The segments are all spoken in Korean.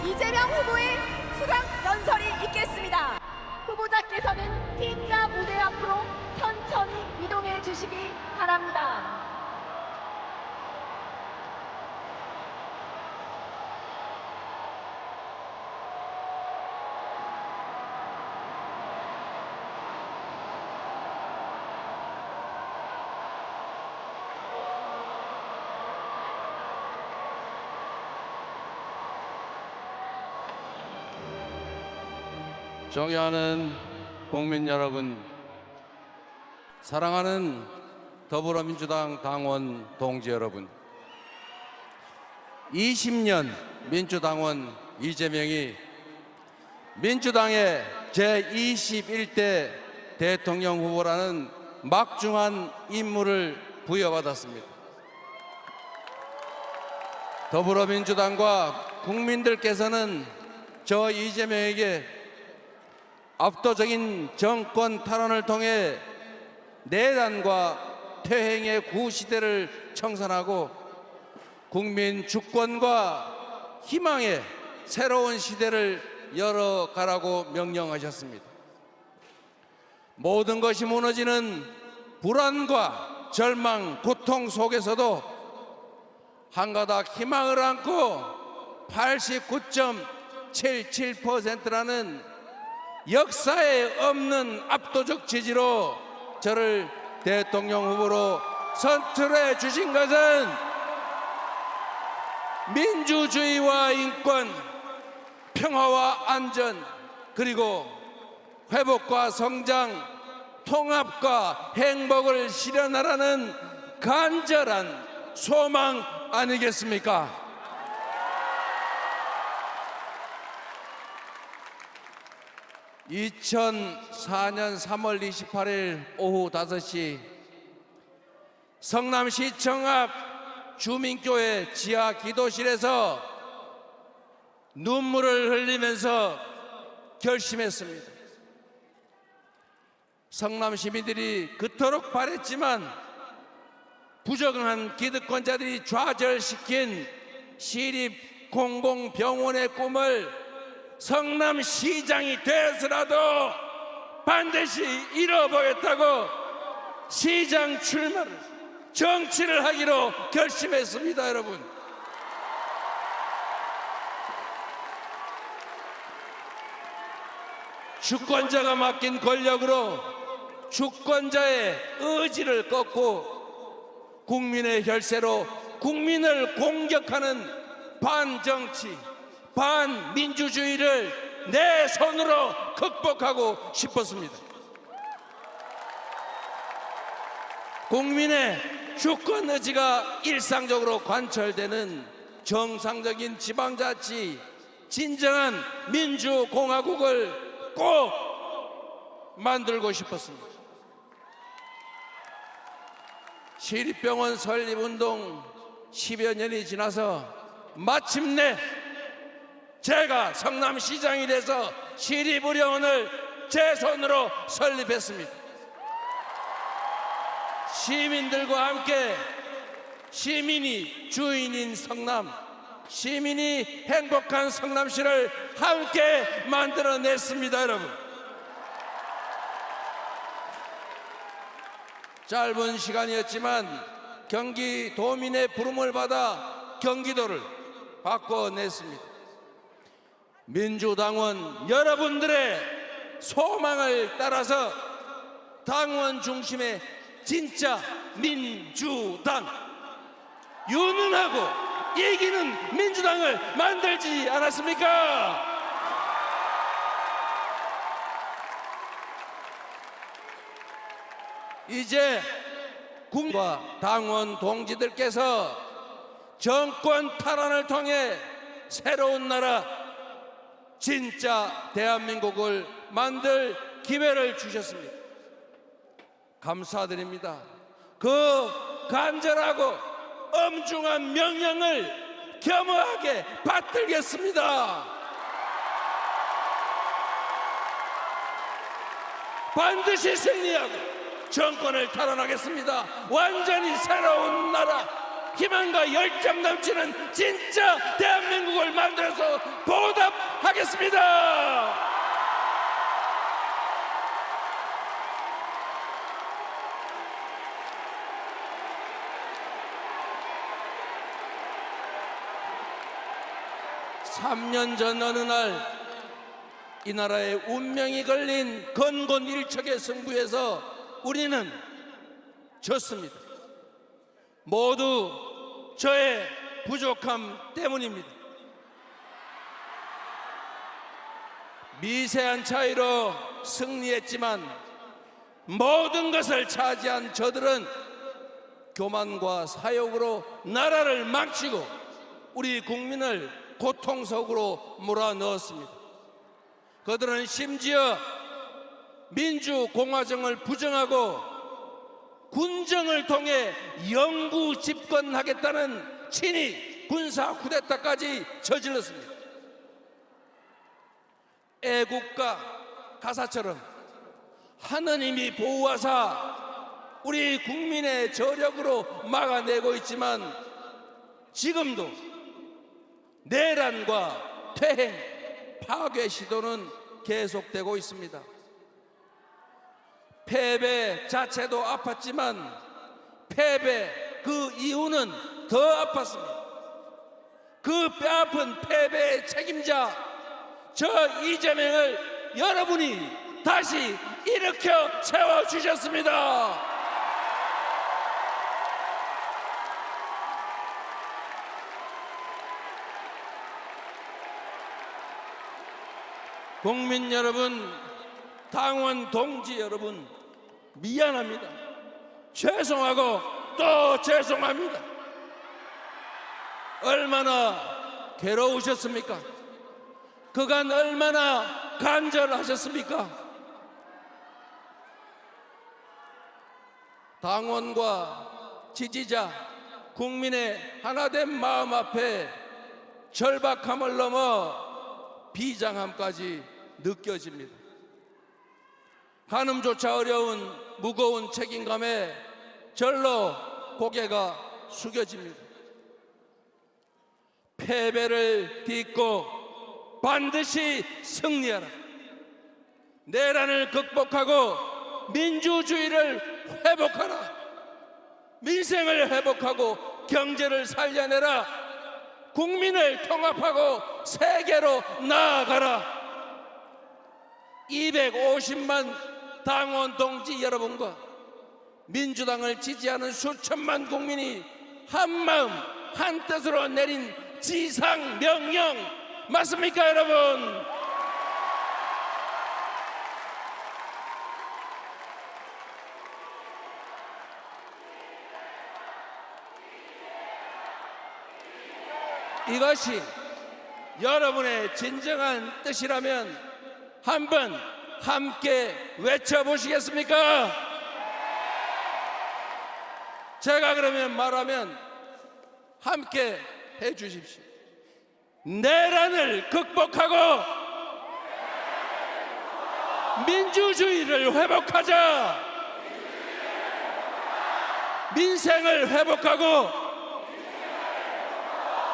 이재명 후보의 수상 연설이 있겠습니다. 후보자께서는 T자 무대 앞으로 천천히 이동해 주시기 바랍니다. 존경하는 국민 여러분, 사랑하는 더불어민주당 당원 동지 여러분, 20년 민주당원 이재명이 민주당의 제21대 대통령 후보라는 막중한 임무를 부여받았습니다. 더불어민주당과 국민들께서는 저 이재명에게 압도적인 정권 탈환을 통해 내란과 퇴행의 구시대를 청산하고 국민 주권과 희망의 새로운 시대를 열어가라고 명령하셨습니다. 모든 것이 무너지는 불안과 절망, 고통 속에서도 한 가닥 희망을 안고 89.77%라는 역사에 없는 압도적 지지로 저를 대통령 후보로 선출해 주신 것은 민주주의와 인권, 평화와 안전, 그리고 회복과 성장, 통합과 행복을 실현하라는 간절한 소망 아니겠습니까? (2004년 3월 28일) 오후 5시 성남시청 앞 주민교회 지하 기도실에서 눈물을 흘리면서 결심했습니다. 성남 시민들이 그토록 바랬지만 부정한 기득권자들이 좌절시킨 시립 공공병원의 꿈을 성남시장이 되어서라도 반드시 이뤄보겠다고 시장 출마를, 정치를 하기로 결심했습니다. 여러분, 주권자가 맡긴 권력으로 주권자의 의지를 꺾고 국민의 혈세로 국민을 공격하는 반정치, 반민주주의를 내 손으로 극복하고 싶었습니다. 국민의 주권 의지가 일상적으로 관철되는 정상적인 지방자치, 진정한 민주공화국을 꼭 만들고 싶었습니다. 시립병원 설립운동 10여 년이 지나서 마침내 제가 성남시장이 돼서 시립의료원을 제 손으로 설립했습니다. 시민들과 함께 시민이 주인인 성남, 시민이 행복한 성남시를 함께 만들어냈습니다. 여러분, 짧은 시간이었지만 경기도민의 부름을 받아 경기도를 바꿔냈습니다. 민주당원 여러분들의 소망을 따라서 당원 중심의 진짜 민주당, 유능하고 이기는 민주당을 만들지 않았습니까? 이제 국민과 당원 동지들께서 정권 탈환을 통해 새로운 나라, 진짜 대한민국을 만들 기회를 주셨습니다. 감사드립니다. 그 간절하고 엄중한 명령을 겸허하게 받들겠습니다. 반드시 승리하고 정권을 탈환하겠습니다. 완전히 새로운 나라, 희망과 열정 넘치는 진짜 대한민국을 만들어서 보답 하겠습니다. 삼 년 전 어느 날 이 나라의 운명이 걸린 건곤일척의 승부에서 우리는 졌습니다. 모두 저의 부족함 때문입니다. 미세한 차이로 승리했지만 모든 것을 차지한 저들은 교만과 사욕으로 나라를 망치고 우리 국민을 고통 속으로 몰아넣었습니다. 그들은 심지어 민주공화정을 부정하고 군정을 통해 영구 집권하겠다는 친위 군사 쿠데타까지 저질렀습니다. 애국가 가사처럼 하느님이 보호하사 우리 국민의 저력으로 막아내고 있지만 지금도 내란과 퇴행, 파괴 시도는 계속되고 있습니다. 패배 자체도 아팠지만 패배 그 이유는 더 아팠습니다. 그 뼈아픈 패배의 책임자 저 이재명을 여러분이 다시 일으켜 세워주셨습니다. 국민 여러분, 당원 동지 여러분, 미안합니다. 죄송하고 또 죄송합니다. 얼마나 괴로우셨습니까? 그간 얼마나 간절하셨습니까? 당원과 지지자, 국민의 하나된 마음 앞에 절박함을 넘어 비장함까지 느껴집니다. 가늠조차 어려운 무거운 책임감에 절로 고개가 숙여집니다. 패배를 딛고 반드시 승리하라. 내란을 극복하고 민주주의를 회복하라. 민생을 회복하고 경제를 살려내라. 국민을 통합하고 세계로 나아가라. 250만 당원 동지 여러분과 민주당을 지지하는 수천만 국민이 한마음 한뜻으로 내린 지상명령 맞습니까, 여러분? 이것이 여러분의 진정한 뜻이라면 한번 함께 외쳐보시겠습니까? 제가 그러면 말하면 함께 해주십시오. 내란을 극복하고 민주주의를 회복하자. 민생을 회복하고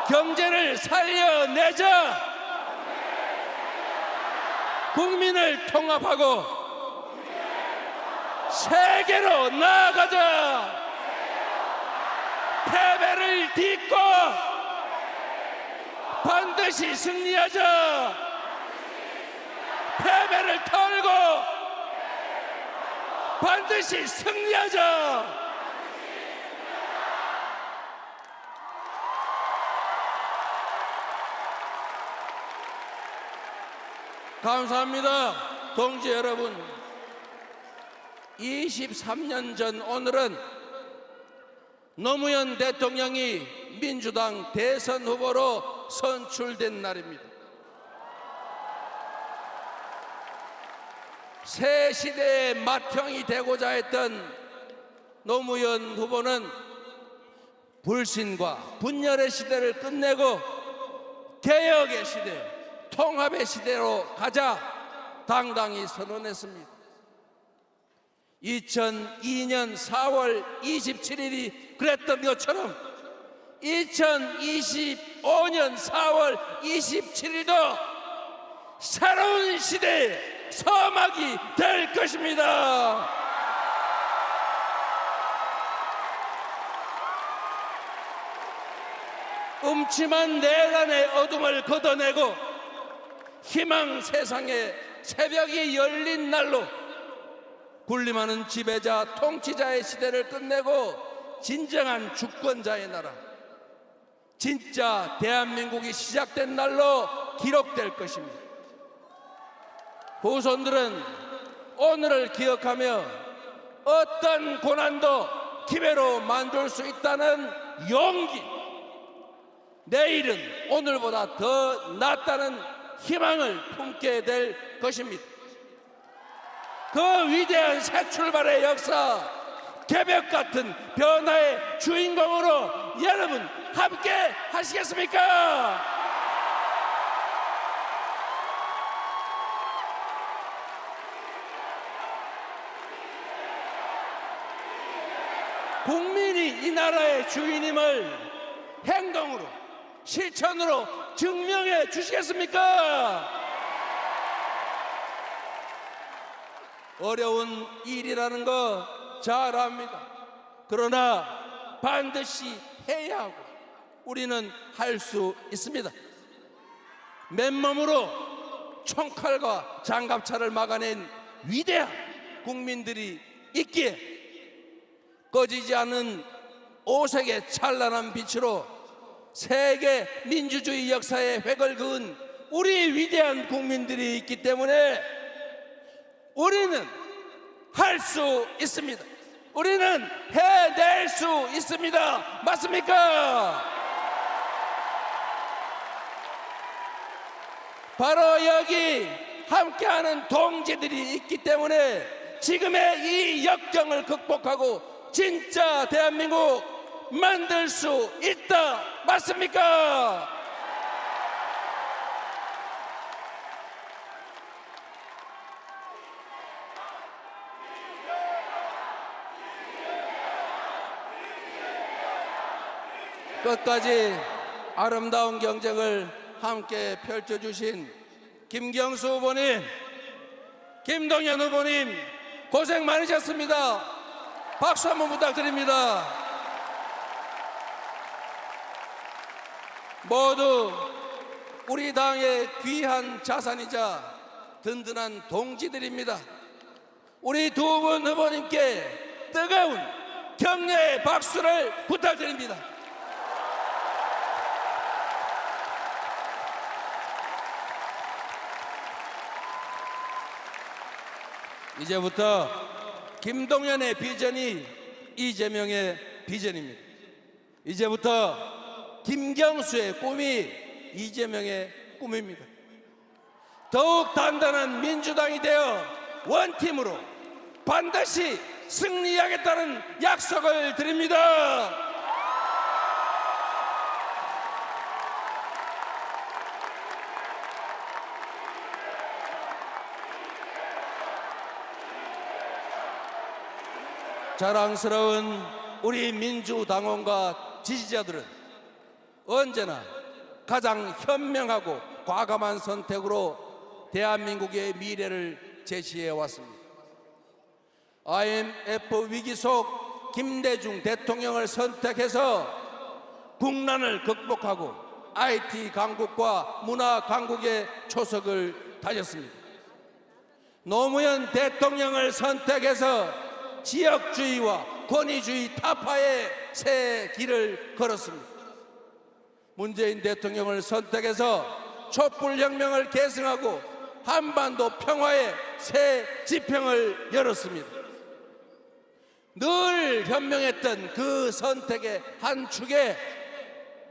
경제를 살려내자. 국민을 통합하고 세계로 나아가자. 패배를 딛고 반드시 승리하자. 패배를 털고 반드시 승리하자. 감사합니다. 동지 여러분, 23년 전 오늘은 노무현 대통령이 민주당 대선 후보로 선출된 날입니다. 새 시대의 맏형이 되고자 했던 노무현 후보는 불신과 분열의 시대를 끝내고 개혁의 시대, 통합의 시대로 가자 당당히 선언했습니다. 2002년 4월 27일이 그랬던 것처럼 2025년 4월 27일도 새로운 시대의 서막이 될 것입니다. 음침한 내란의 어둠을 걷어내고 희망 세상의 새벽이 열린 날로 군림하는 지배자 통치자의 시대를 끝내고 진정한 주권자의 나라, 진짜 대한민국이 시작된 날로 기록될 것입니다. 후손들은 오늘을 기억하며 어떤 고난도 기회로 만들 수 있다는 용기, 내일은 오늘보다 더 낫다는 희망을 품게 될 것입니다. 그 위대한 새 출발의 역사, 개벽 같은 변화의 주인공으로 여러분 함께 하시겠습니까? 국민이 이 나라의 주인임을 행동으로, 실천으로 증명해 주시겠습니까? 어려운 일이라는 거 잘 압니다. 그러나 반드시 해야 하고 우리는 할 수 있습니다. 맨몸으로 총칼과 장갑차를 막아낸 위대한 국민들이 있기에 꺼지지 않는 오색의 찬란한 빛으로 세계 민주주의 역사의 획을 그은 우리 위대한 국민들이 있기 때문에 우리는 할 수 있습니다. 우리는 해낼 수 있습니다. 맞습니까? 바로 여기 함께하는 동지들이 있기 때문에 지금의 이 역경을 극복하고 진짜 대한민국 만들 수 있다. 맞습니까? 끝까지 아름다운 경쟁을 함께 펼쳐주신 김경수 후보님, 김동연 후보님 고생 많으셨습니다. 박수 한번 부탁드립니다. 모두 우리 당의 귀한 자산이자 든든한 동지들입니다. 우리 두 분 후보님께 뜨거운 격려의 박수를 부탁드립니다. 이제부터 김동연의 비전이 이재명의 비전입니다. 이제부터 김경수의 꿈이 이재명의 꿈입니다. 더욱 단단한 민주당이 되어 원팀으로 반드시 승리하겠다는 약속을 드립니다. 자랑스러운 우리 민주당원과 지지자들은 언제나 가장 현명하고 과감한 선택으로 대한민국의 미래를 제시해 왔습니다. IMF 위기 속 김대중 대통령을 선택해서 국난을 극복하고 IT 강국과 문화 강국의 초석을 다졌습니다. 노무현 대통령을 선택해서 지역주의와 권위주의 타파의 새 길을 걸었습니다. 문재인 대통령을 선택해서 촛불혁명을 계승하고 한반도 평화의 새 지평을 열었습니다. 늘 현명했던 그 선택의 한 축에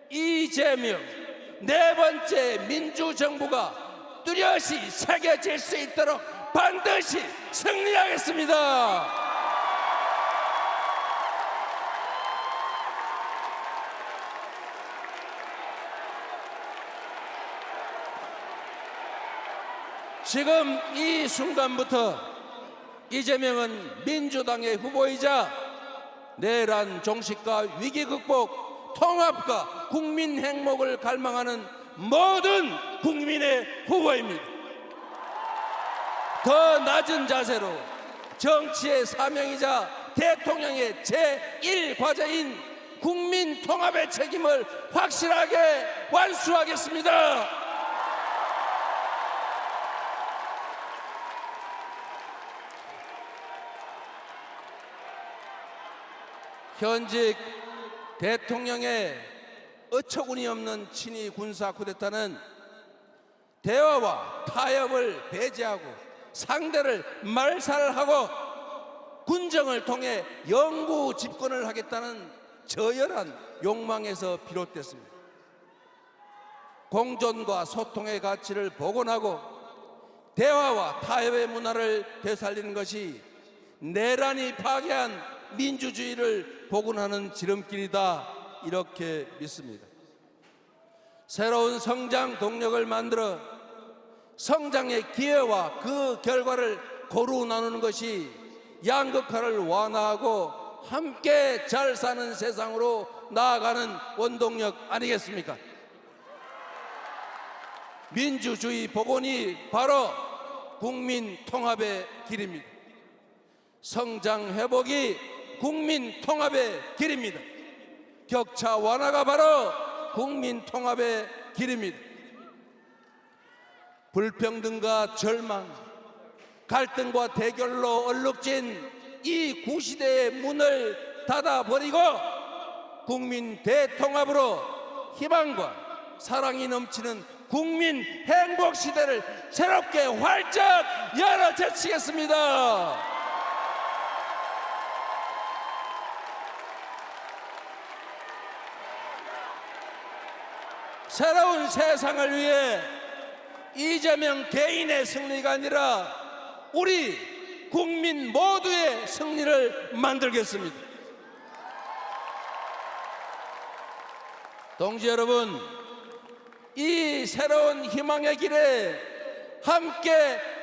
이재명 네 번째 민주정부가 뚜렷이 새겨질 수 있도록 반드시 승리하겠습니다. 지금 이 순간부터 이재명은 민주당의 후보이자 내란 종식과 위기 극복, 통합과 국민 행복을 갈망하는 모든 국민의 후보입니다. 더 낮은 자세로 정치의 사명이자 대통령의 제1과제인 국민 통합의 책임을 확실하게 완수하겠습니다. 현직 대통령의 어처구니 없는 친위 군사 쿠데타는 대화와 타협을 배제하고 상대를 말살하고 군정을 통해 영구 집권을 하겠다는 저열한 욕망에서 비롯됐습니다. 공존과 소통의 가치를 복원하고 대화와 타협의 문화를 되살리는 것이 내란이 파괴한 민주주의를 복원하는 지름길이다, 이렇게 믿습니다. 새로운 성장 동력을 만들어 성장의 기회와 그 결과를 고루 나누는 것이 양극화를 완화하고 함께 잘 사는 세상으로 나아가는 원동력 아니겠습니까? 민주주의 복원이 바로 국민 통합의 길입니다. 성장 회복이 국민 통합의 길입니다. 격차 완화가 바로 국민 통합의 길입니다. 불평등과 절망, 갈등과 대결로 얼룩진 이 구시대의 문을 닫아버리고 국민 대통합으로 희망과 사랑이 넘치는 국민 행복 시대를 새롭게 활짝 열어 제치겠습니다. 새로운 세상을 위해 이재명 개인의 승리가 아니라 우리 국민 모두의 승리를 만들겠습니다. 동지 여러분, 이 새로운 희망의 길에 함께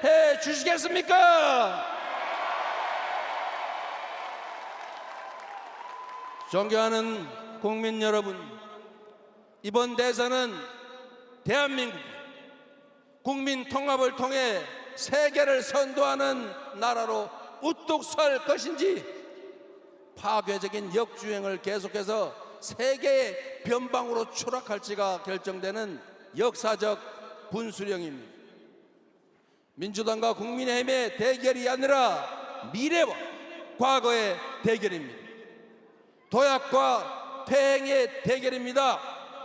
해 주시겠습니까? 존경하는 국민 여러분, 이번 대선은 대한민국 국민 통합을 통해 세계를 선도하는 나라로 우뚝 설 것인지 파괴적인 역주행을 계속해서 세계의 변방으로 추락할지가 결정되는 역사적 분수령입니다. 민주당과 국민의힘의 대결이 아니라 미래와 과거의 대결입니다. 도약과 퇴행의 대결입니다.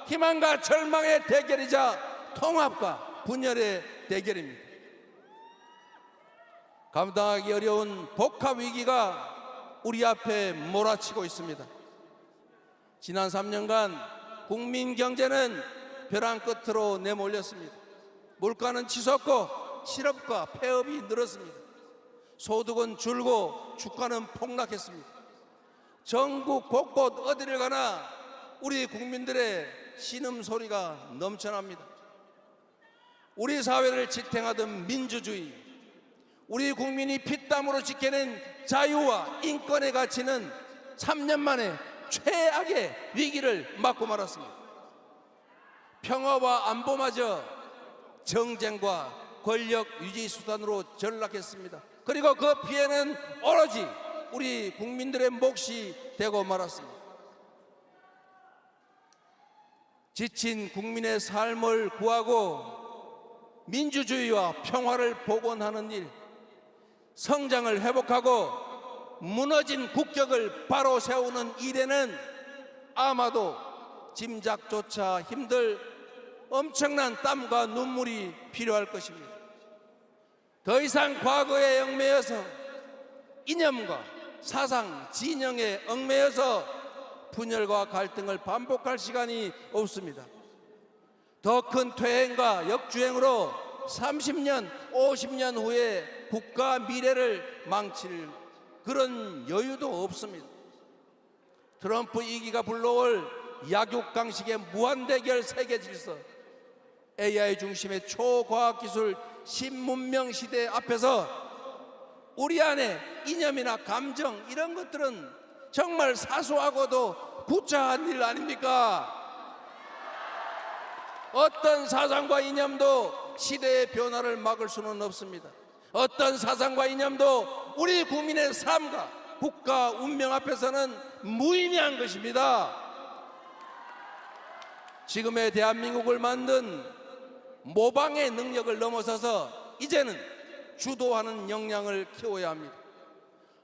희망과 절망의 대결이자 통합과 분열의 대결입니다. 감당하기 어려운 복합 위기가 우리 앞에 몰아치고 있습니다. 지난 3년간 국민 경제는 벼랑 끝으로 내몰렸습니다. 물가는 치솟고 실업과 폐업이 늘었습니다. 소득은 줄고 주가는 폭락했습니다. 전국 곳곳 어디를 가나 우리 국민들의 신음소리가 넘쳐납니다. 우리 사회를 지탱하던 민주주의, 우리 국민이 피땀으로 지켜낸 자유와 인권의 가치는 3년 만에 최악의 위기를 맞고 말았습니다. 평화와 안보마저 정쟁과 권력 유지 수단으로 전락했습니다. 그리고 그 피해는 오로지 우리 국민들의 몫이 되고 말았습니다. 지친 국민의 삶을 구하고 민주주의와 평화를 복원하는 일, 성장을 회복하고 무너진 국격을 바로 세우는 일에는 아마도 짐작조차 힘들 엄청난 땀과 눈물이 필요할 것입니다. 더 이상 과거에 얽매여서 이념과 사상, 진영에 얽매여서 분열과 갈등을 반복할 시간이 없습니다. 더 큰 퇴행과 역주행으로 30년, 50년 후에 국가 미래를 망칠 그런 여유도 없습니다. 트럼프 2기가 불러올 약육강식의 무한대결 세계질서, AI 중심의 초과학기술 신문명 시대 앞에서 우리 안에 이념이나 감정 이런 것들은 정말 사소하고도 구차한 일 아닙니까? 어떤 사상과 이념도 시대의 변화를 막을 수는 없습니다. 어떤 사상과 이념도 우리 국민의 삶과 국가 운명 앞에서는 무의미한 것입니다. 지금의 대한민국을 만든 모방의 능력을 넘어서서 이제는 주도하는 역량을 키워야 합니다.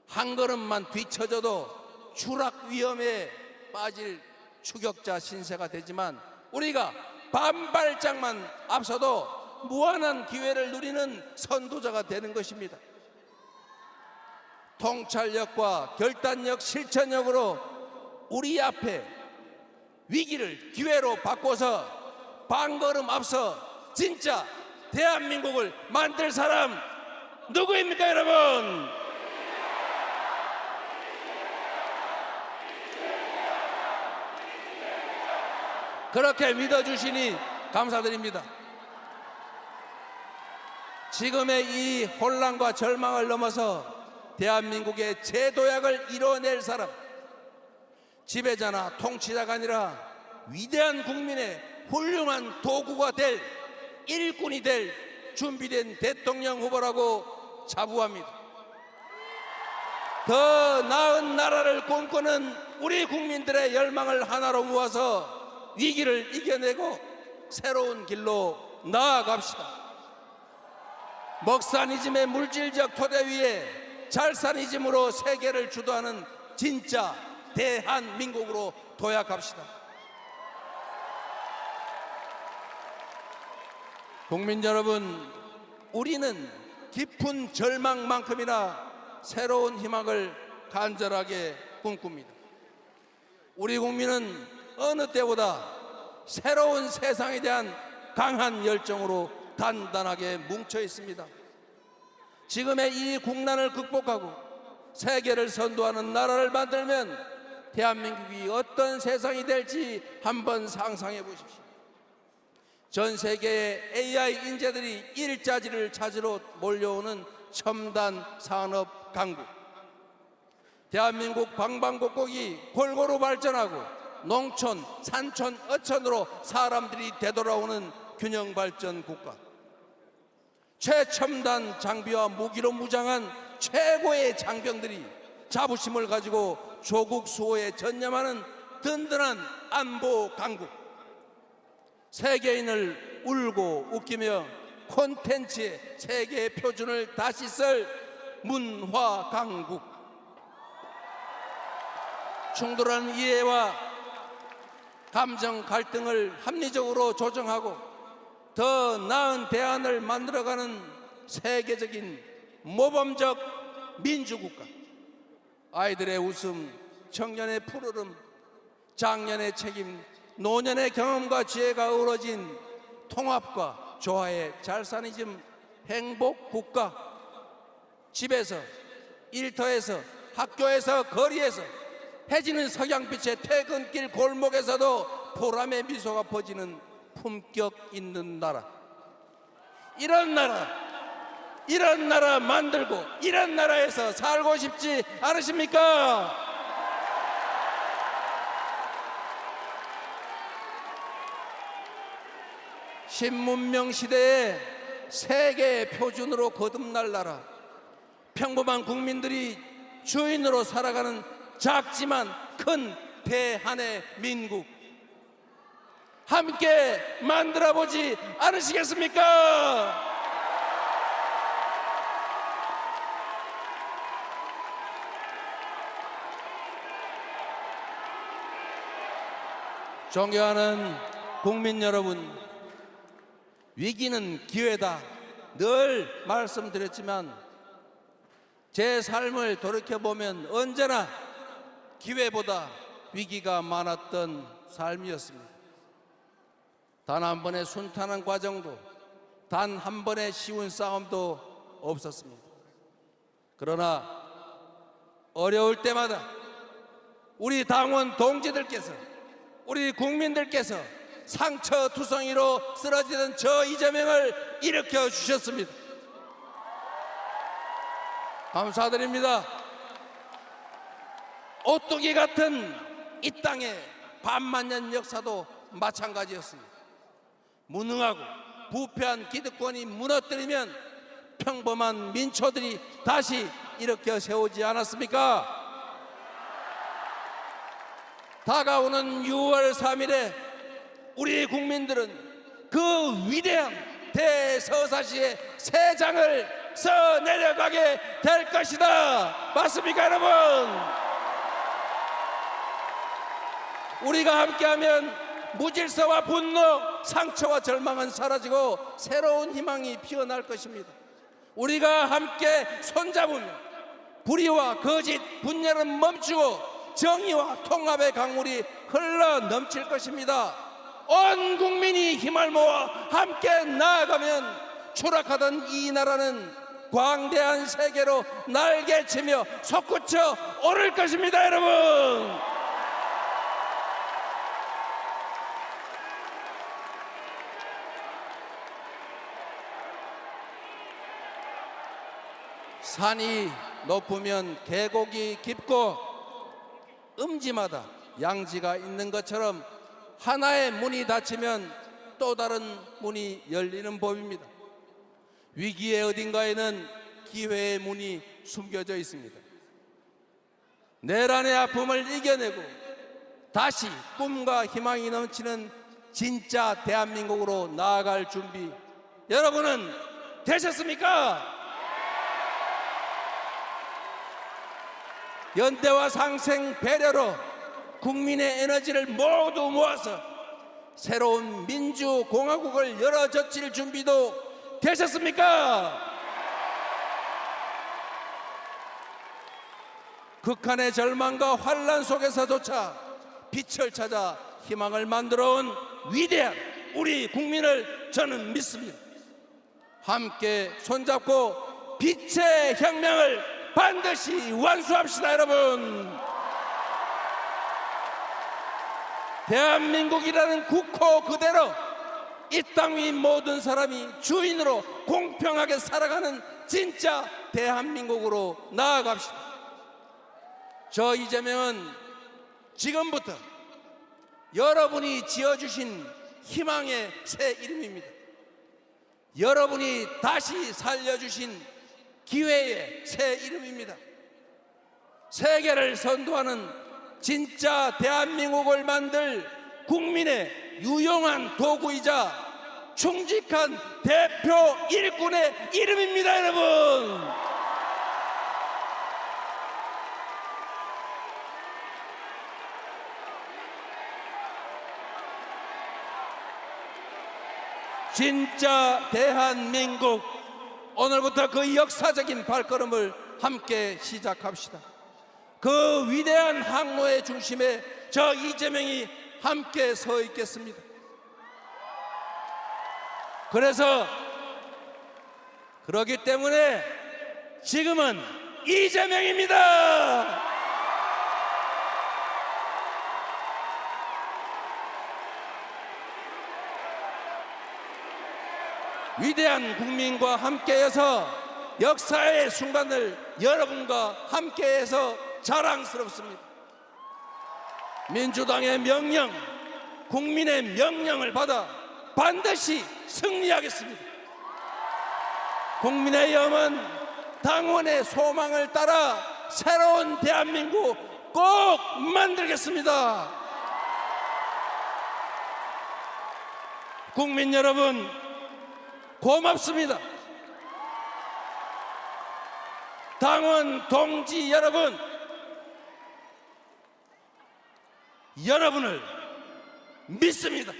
한 걸음만 뒤처져도 추락 위험에 빠질 추격자 신세가 되지만 우리가 반발짝만 앞서도 무한한 기회를 누리는 선도자가 되는 것입니다. 통찰력과 결단력, 실천력으로 우리 앞에 위기를 기회로 바꿔서 반걸음 앞서 진짜 대한민국을 만들 사람 누구입니까, 여러분? 그렇게 믿어주시니 감사드립니다. 지금의 이 혼란과 절망을 넘어서 대한민국의 재도약을 이뤄낼 사람, 지배자나 통치자가 아니라 위대한 국민의 훌륭한 도구가 될, 일꾼이 될 준비된 대통령 후보라고 자부합니다. 더 나은 나라를 꿈꾸는 우리 국민들의 열망을 하나로 모아서 위기를 이겨내고 새로운 길로 나아갑시다. 먹사니즘의 물질적 토대 위에 잘사니즘으로 세계를 주도하는 진짜 대한민국으로 도약합시다. 국민 여러분, 우리는 깊은 절망만큼이나 새로운 희망을 간절하게 꿈꿉니다. 우리 국민은 어느 때보다 새로운 세상에 대한 강한 열정으로 단단하게 뭉쳐 있습니다. 지금의 이 국난을 극복하고 세계를 선도하는 나라를 만들면 대한민국이 어떤 세상이 될지 한번 상상해 보십시오. 전 세계의 AI 인재들이 일자리를 찾으러 몰려오는 첨단 산업 강국, 대한민국 방방곡곡이 골고루 발전하고 농촌, 산촌, 어촌으로 사람들이 되돌아오는 균형 발전 국가, 최첨단 장비와 무기로 무장한 최고의 장병들이 자부심을 가지고 조국 수호에 전념하는 든든한 안보 강국, 세계인을 울고 웃기며 콘텐츠의 세계 표준을 다시 쓸 문화 강국, 충돌하는 이해와 감정 갈등을 합리적으로 조정하고 더 나은 대안을 만들어가는 세계적인 모범적 민주국가, 아이들의 웃음, 청년의 푸르름, 장년의 책임, 노년의 경험과 지혜가 어우러진 통합과 조화의 잘사니즘 행복국가, 집에서, 일터에서, 학교에서, 거리에서, 해지는 석양빛의 퇴근길 골목에서도 보람의 미소가 퍼지는 품격 있는 나라, 이런 나라 만들고 이런 나라에서 살고 싶지 않으십니까? 신문명 시대에 세계 표준으로 거듭날 나라, 평범한 국민들이 주인으로 살아가는 작지만 큰 대한의 민국 함께 만들어보지 않으시겠습니까? 존경하는 국민 여러분, 위기는 기회다 늘 말씀드렸지만 제 삶을 돌이켜보면 언제나 기회보다 위기가 많았던 삶이었습니다. 단 한 번의 순탄한 과정도, 단 한 번의 쉬운 싸움도 없었습니다. 그러나 어려울 때마다 우리 당원 동지들께서, 우리 국민들께서 상처투성이로 쓰러지던 저 이재명을 일으켜 주셨습니다. 감사드립니다. 오뚜기 같은 이 땅의 반만년 역사도 마찬가지였습니다. 무능하고 부패한 기득권이 무너뜨리면 평범한 민초들이 다시 일으켜 세우지 않았습니까? 다가오는 6월 3일에 우리 국민들은 그 위대한 대서사시의 새 장을 써 내려가게 될 것이다. 맞습니까, 여러분? 우리가 함께하면 무질서와 분노, 상처와 절망은 사라지고 새로운 희망이 피어날 것입니다. 우리가 함께 손잡으면 불의와 거짓, 분열은 멈추고 정의와 통합의 강물이 흘러 넘칠 것입니다. 온 국민이 힘을 모아 함께 나아가면 추락하던 이 나라는 광대한 세계로 날개치며 솟구쳐 오를 것입니다, 여러분. 산이 높으면 계곡이 깊고 음지마다 양지가 있는 것처럼 하나의 문이 닫히면 또 다른 문이 열리는 법입니다. 위기의 어딘가에는 기회의 문이 숨겨져 있습니다. 내란의 아픔을 이겨내고 다시 꿈과 희망이 넘치는 진짜 대한민국으로 나아갈 준비 여러분은 되셨습니까? 연대와 상생 배려로 국민의 에너지를 모두 모아서 새로운 민주공화국을 열어젖힐 준비도 되셨습니까? 극한의 절망과 환란 속에서조차 빛을 찾아 희망을 만들어온 위대한 우리 국민을 저는 믿습니다. 함께 손잡고 빛의 혁명을 반드시 완수합시다, 여러분. 대한민국이라는 국호 그대로 이 땅 위 모든 사람이 주인으로 공평하게 살아가는 진짜 대한민국으로 나아갑시다. 저 이재명은 지금부터 여러분이 지어주신 희망의 새 이름입니다. 여러분이 다시 살려주신 기회의 새 이름입니다. 세계를 선도하는 진짜 대한민국을 만들 국민의 유용한 도구이자 충직한 대표 일꾼의 이름입니다, 여러분. 진짜 대한민국, 오늘부터 그 역사적인 발걸음을 함께 시작합시다. 그 위대한 항로의 중심에 저 이재명이 함께 서 있겠습니다. 그렇기 때문에 지금은 이재명입니다. 위대한 국민과 함께해서 역사의 순간을 여러분과 함께해서 자랑스럽습니다. 민주당의 명령, 국민의 명령을 받아 반드시 승리하겠습니다. 국민의 염원, 당원의 소망을 따라 새로운 대한민국 꼭 만들겠습니다. 국민 여러분, 고맙습니다. 당원 동지 여러분, 여러분을 믿습니다.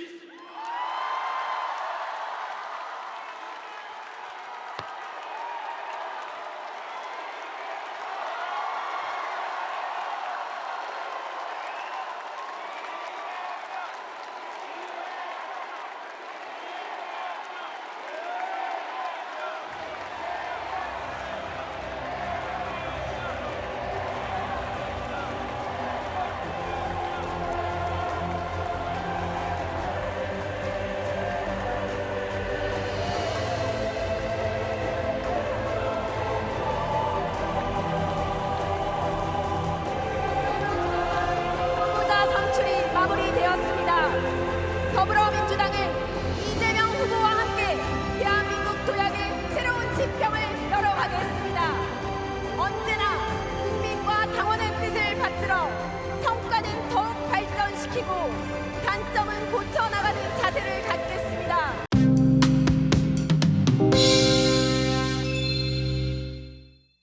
지키고